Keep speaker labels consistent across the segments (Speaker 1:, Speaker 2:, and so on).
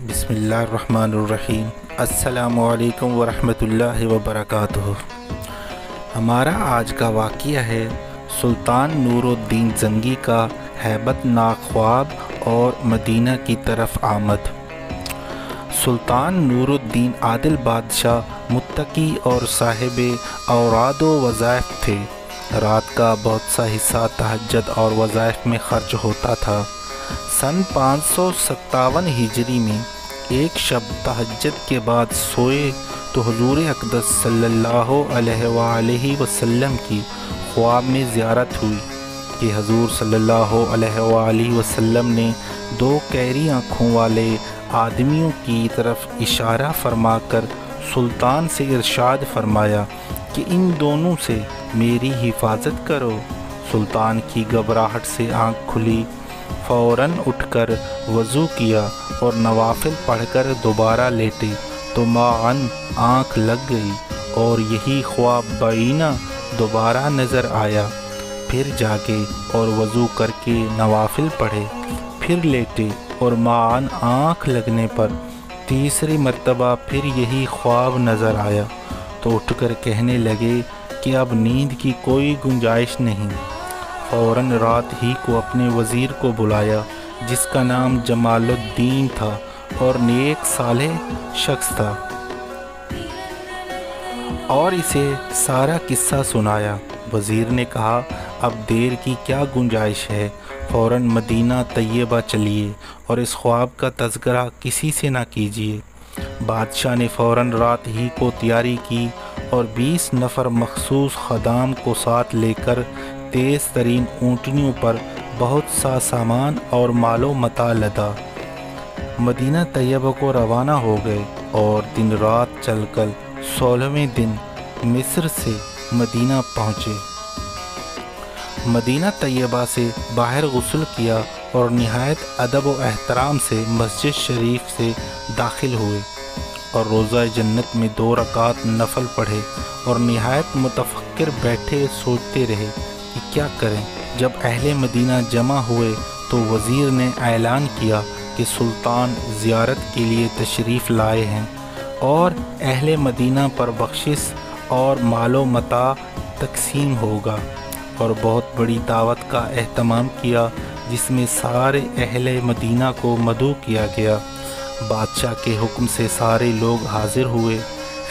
Speaker 1: बिस्मिल्लाहिर्रहमानिर्रहीम। अस्सलामुअलैकुम वरहमतुल्लाहि वबरकातुहू। हमारा आज का वाक़या है सुल्तान नूरुद्दीन ज़ंगी का हैबतनाक ख्वाब और मदीना की तरफ आमद। सुल्तान नूरुद्दीन आदिल बादशाह मुत्तकी और साहिब औराद व वज़ाइफ थे। रात का बहुत सा हिस्सा तहज्जुद और वज़ाइफ में खर्च होता था। सन 557 हिजरी में एक शब तहज्जुद के बाद सोए तो हुजूर अक़दस सल्लल्लाहु अलैहि वसल्लम की ख्वाब में ज़ियारत हुई कि हुजूर सल्लल्लाहु अलैहि वसल्लम ने दो गहरी आँखों वाले आदमियों की तरफ इशारा फरमाकर सुल्तान से इरशाद फरमाया कि इन दोनों से मेरी हिफाजत करो। सुल्तान की घबराहट से आँख खुली, फ़ौरन उठकर वज़ू किया और नवाफिल पढ़कर दोबारा लेटे तो माअन आँख लग गई और यही ख्वाब बाइना दोबारा नज़र आया। फिर जागे और वज़ू करके नवाफिल पढ़े, फिर लेटे और माअन आँख लगने पर तीसरी मर्तबा फिर यही ख्वाब नज़र आया तो उठकर कहने लगे कि अब नींद की कोई गुंजाइश नहीं। फ़ौरन रात ही को अपने वज़ीर को बुलाया जिसका नाम जमालुद्दीन था और नेक सालेह शख्स था, और इसे सारा किस्सा सुनाया। वज़ीर ने कहा अब देर की क्या गुंजाइश है, फ़ौरन मदीना तैयबा चलिए और इस ख्वाब का तज़किरा किसी से ना कीजिए। बादशाह ने फ़ौरन रात ही को तैयारी की और 20 नफ़र मखसूस ख़दाम को साथ लेकर तेज़ तरीन ऊँटनियों पर बहुत सा सामान और मालो मता लदा मदीना तैयबा को रवाना हो गए और दिन रात चलकर 16वें दिन मिस्र से मदीना पहुँचे। मदीना तैयबा से बाहर गुस्ल किया और निहायत अदब व एहतराम से मस्जिद शरीफ से दाखिल हुए और रोज़ा जन्नत में 2 रकात नफल पढ़े और निहायत मुतफक्किर बैठे सोचते रहे कि क्या करें। जब अहले मदीना जमा हुए तो वज़ीर ने ऐलान किया कि सुल्तान ज़ियारत के लिए तशरीफ़ लाए हैं और अहले मदीना पर बख्शिश और मालो मता तकसीम होगा, और बहुत बड़ी दावत का एहतमाम किया जिसमें सारे अहले मदीना को मदऊ किया गया। बादशाह के हुक्म से सारे लोग हाजिर हुए,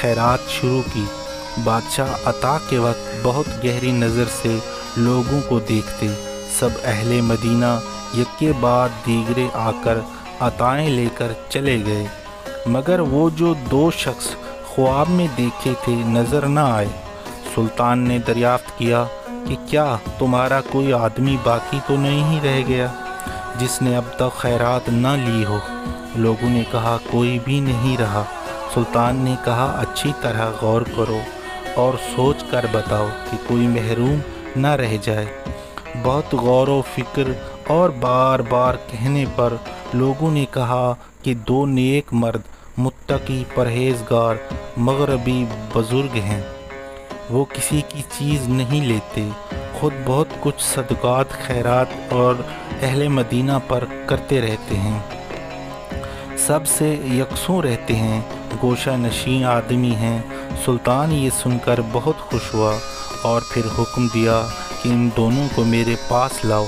Speaker 1: खैरात शुरू की। बादशाह अता के वक्त बहुत गहरी नज़र से लोगों को देखते। सब अहले मदीना यक्के बाद दीगरे आकर अताएँ लेकर चले गए, मगर वो जो 2 शख्स ख्वाब में देखे थे नज़र न आए। सुल्तान ने दरियाफ्त किया कि क्या तुम्हारा कोई आदमी बाकी तो नहीं रह गया जिसने अब तक खैरात न ली हो? लोगों ने कहा कोई भी नहीं रहा। सुल्तान ने कहा अच्छी तरह गौर करो और सोच कर बताओ कि कोई महरूम न रह जाए। बहुत गौर व फिक्र और बार बार कहने पर लोगों ने कहा कि 2 नेक मर्द मुत्तकी परहेज़गार मगरबी बुज़ुर्ग हैं, वो किसी की चीज़ नहीं लेते, ख़ुद बहुत कुछ सदक़ात खैरात और अहले मदीना पर करते रहते हैं, सब से यकसूं रहते हैं, गोशा नशीं आदमी हैं। सुल्तान ये सुनकर बहुत खुश हुआ और फिर हुक्म दिया कि इन दोनों को मेरे पास लाओ।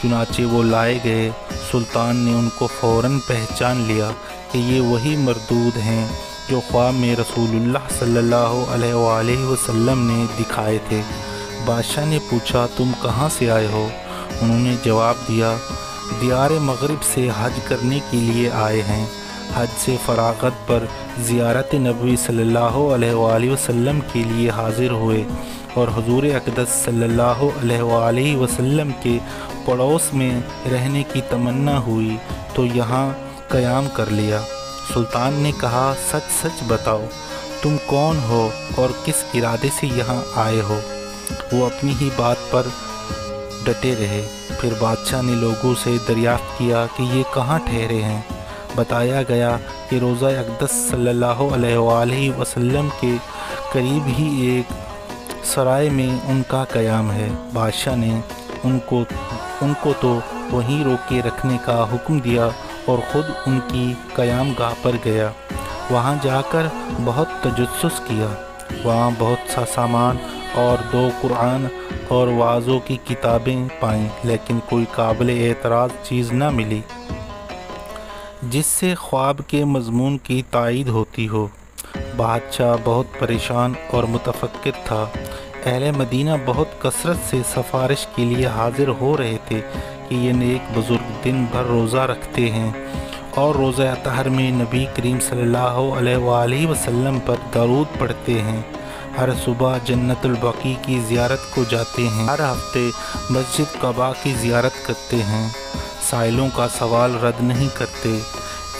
Speaker 1: चुनाचे वो लाए गए। सुल्तान ने उनको फ़ौरन पहचान लिया कि ये वही मरदूद हैं जो ख्वाब में रसूलुल्लाह सल्लल्लाहु अलैहि वसल्लम ने दिखाए थे। बादशाह ने पूछा तुम कहाँ से आए हो? उन्होंने जवाब दिया दियार मगरिब से हज करने के लिए आए हैं। हज से फरागत पर ज़ियारत नबी सल्लल्लाहु अलैहि वसल्लम के लिए हाज़िर हुए और हुजूर अक़दस सल्लल्लाहु अलैहि वसल्लम के पड़ोस में रहने की तमन्ना हुई तो यहाँ क़याम कर लिया। सुल्तान ने कहा सच सच बताओ तुम कौन हो और किस इरादे से यहाँ आए हो? वो अपनी ही बात पर डटे रहे। फिर बादशाह ने लोगों से दरियाफ़्त किया कि ये कहाँ ठहरे हैं। बताया गया कि रोज़ा अक़दस सल्लल्लाहु अलैहि वसल्लम के करीब ही एक सराय में उनका क़याम है। बादशाह ने उनको तो वहीं रोके रखने का हुक्म दिया اور خود ان کی قیام گاہ پر گیا۔ وہاں جا کر بہت تجسس کیا۔ وہاں بہت سا سامان اور 2 قرآن اور وعظوں کی کتابیں پائیں، لیکن کوئی قابل اعتراض چیز نہ ملی جس سے خواب کے مضمون کی تائید ہوتی ہو۔ بادشاہ بہت پریشان اور متفکر تھا۔ اہل مدینہ بہت کثرت سے سفارش کے لیے حاضر ہو رہے تھے کہ یہ نیک بزرگ دن بھر روزہ رکھتے ہیں اور روزہ اطہر میں نبی کریم صلی اللہ علیہ وآلہ وسلم پر درود پڑھتے ہیں، ہر صبح جنت البقیع کی زیارت کو جاتے ہیں، ہر ہفتے مسجد قباء کی زیارت کرتے ہیں، سائلوں کا سوال رد نہیں کرتے۔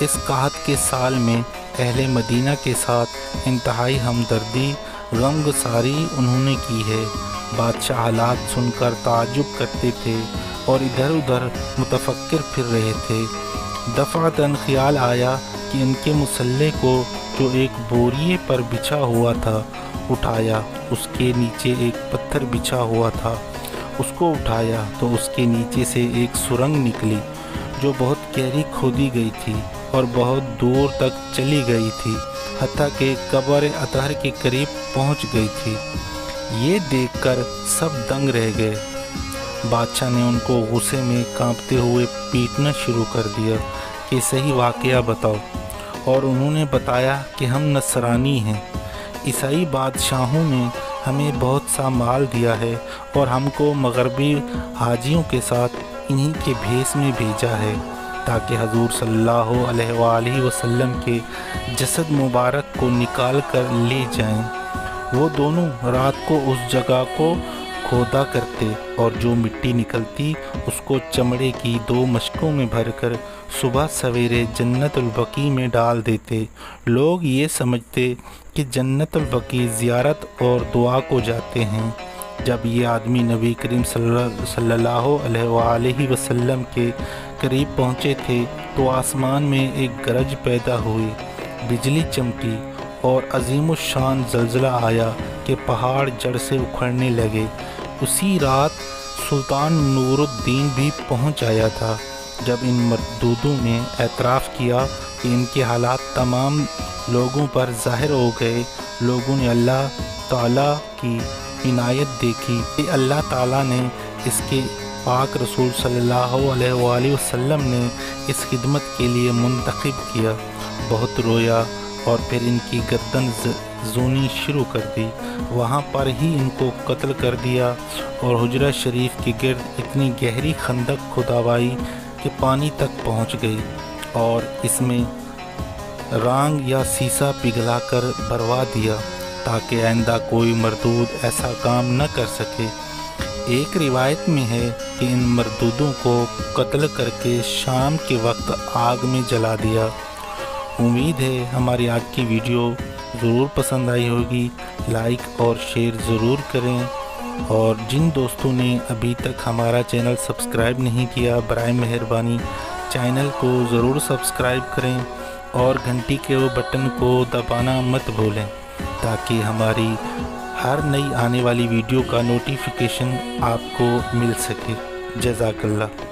Speaker 1: اس قحط کے سال میں اہل مدینہ کے ساتھ انتہائی ہمدردی، غمگساری انہوں نے کی ہے۔ بادشاہ حالات سن کر تعجب کرتے تھے اور ادھر ادھر متفکر پھر رہے تھے۔ دفعتاً خیال آیا کہ ان کے مسلح کو جو ایک بوریے پر بچھا ہوا تھا اٹھایا، اس کے نیچے ایک پتھر بچھا ہوا تھا، اس کو اٹھایا تو اس کے نیچے سے ایک سرنگ نکلی جو بہت گہری کھودی گئی تھی اور بہت دور تک چلی گئی تھی، حتیٰ کہ قبر اطہر کے قریب پہنچ گئی تھی۔ یہ دیکھ کر سب دنگ رہ گئے۔ بادشاہ نے ان کو غصے میں کانپتے ہوئے پیٹنا شروع کر دیا کہ صحیح واقعہ بتاؤ، اور انہوں نے بتایا کہ ہم نصرانی ہیں، عیسائی بادشاہوں نے ہمیں بہت سا مال دیا ہے اور ہم کو مغربی حاجیوں کے ساتھ انہی کے بھیس میں بھیجا ہے تاکہ حضور صلی اللہ علیہ وآلہ وسلم کے جسد مبارک کو نکال کر لے جائیں۔ وہ دونوں رات کو اس جگہ کو کھودا کرتے اور جو مٹی نکلتی اس کو چمڑے کی 2 مشکوں میں بھر کر صبح سویرے جنت البقیع میں ڈال دیتے۔ لوگ یہ سمجھتے کہ جنت البقیع زیارت اور دعا کو جاتے ہیں۔ جب یہ آدمی نبی کریم صلی اللہ علیہ وآلہ وسلم کے قریب پہنچے تھے تو آسمان میں ایک گرج پیدا ہوئی، بجلی چمکی اور عظیم الشان زلزلہ آیا کہ پہاڑ جڑ سے اکھڑنے لگے۔ اسی رات سلطان نور الدین بھی پہنچ آیا تھا۔ جب ان مردودوں نے اعتراف کیا کہ ان کے حالات تمام لوگوں پر ظاہر ہو گئے، لوگوں نے اللہ تعالیٰ کی عنایت دیکھی کہ اللہ تعالیٰ نے اس کے پاک رسول صلی اللہ علیہ وآلہ وسلم نے اس خدمت کے لیے منتخب کیا، بہت رویا اور پھر ان کی گردن زونی شروع کر دی۔ وہاں پر ہی ان کو قتل کر دیا اور حجرہ شریف کے گرد اتنی گہری خندق کھدوائی کہ پانی تک پہنچ گئی اور اس میں رانگ یا سیسا پگھلا کر بھروا دیا تاکہ آئندہ کوئی مردود ایسا کام نہ کر سکے۔ ایک روایت میں ہے کہ ان مردودوں کو قتل کر کے شام کے وقت آگ میں جلا دیا۔ امید ہے ہماری آج کی ویڈیو ضرور پسند آئی ہوگی، لائک اور شیئر ضرور کریں، اور جن دوستوں نے ابھی تک ہمارا چینل سبسکرائب نہیں کیا برائے مہربانی چینل کو ضرور سبسکرائب کریں اور گھنٹی کے بٹن کو دبانا مت بھولیں تاکہ ہماری ہر نئی آنے والی ویڈیو کا نوٹیفیکیشن آپ کو مل سکے۔ جزاک اللہ۔